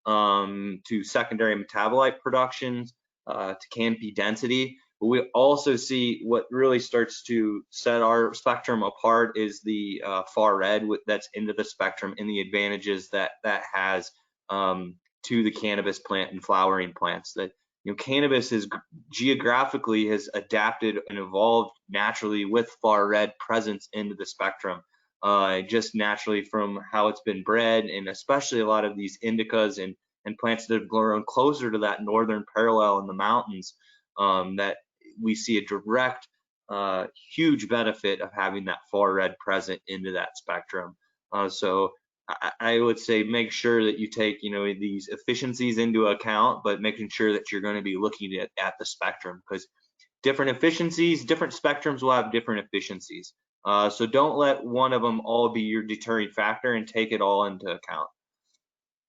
to secondary metabolite productions, to canopy density. But we also see what really starts to set our spectrum apart is the far red that's into the spectrum and the advantages that has to the cannabis plant and flowering plants. That cannabis is geographically has adapted and evolved naturally with far red presence into the spectrum, just naturally from how it's been bred, and especially a lot of these indicas and plants that have grown closer to that northern parallel in the mountains, that we see a direct huge benefit of having that far red present into that spectrum. So I would say make sure that you take these efficiencies into account, but making sure that you're going to be looking at the spectrum, because different efficiencies, different spectrums will have different efficiencies. So don't let one of them all be your deterring factor, and take it all into account.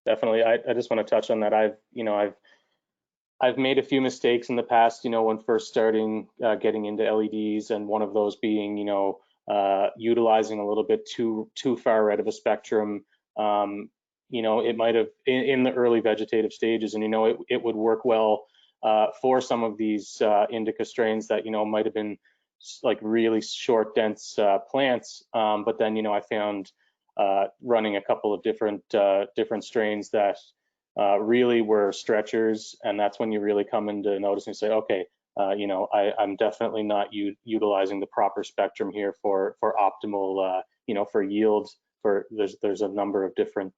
Definitely, I just want to touch on that. I've made a few mistakes in the past, when first starting getting into LEDs, and one of those being, utilizing a little bit too far red of a spectrum. It might have in the early vegetative stages, and it would work well for some of these indica strains that might have been like really short, dense plants. But then I found running a couple of different strains that really were stretchers, and that's when you really come into notice and say, okay, I'm definitely not utilizing the proper spectrum here for optimal, for yield. There's a number of different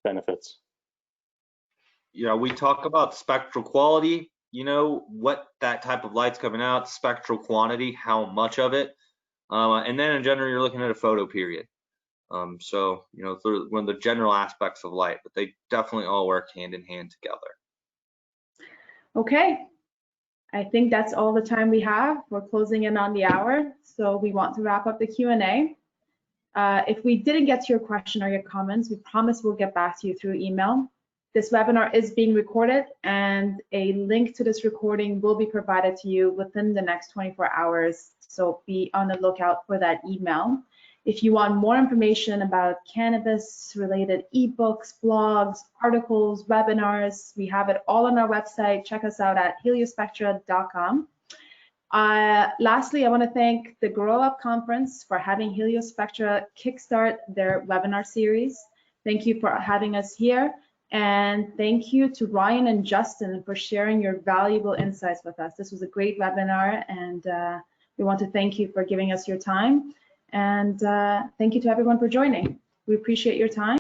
benefits. Yeah, we talk about spectral quality, what that type of light's coming out, spectral quantity, how much of it, and then in general you're looking at a photo period. So, one of the general aspects of light, but they definitely all work hand in hand together. Okay, I think that's all the time we have. We're closing in on the hour, so we want to wrap up the Q&A. If we didn't get to your question or your comments, we promise we'll get back to you through email. This webinar is being recorded, and a link to this recording will be provided to you within the next 24 hours, so be on the lookout for that email. If you want more information about cannabis-related ebooks, blogs, articles, webinars, we have it all on our website. Check us out at heliospectra.com. Lastly, I want to thank the Grow Up Conference for having Heliospectra kickstart their webinar series. Thank you for having us here. And thank you to Ryan and Justin for sharing your valuable insights with us. This was a great webinar, and we want to thank you for giving us your time. And thank you to everyone for joining. We appreciate your time.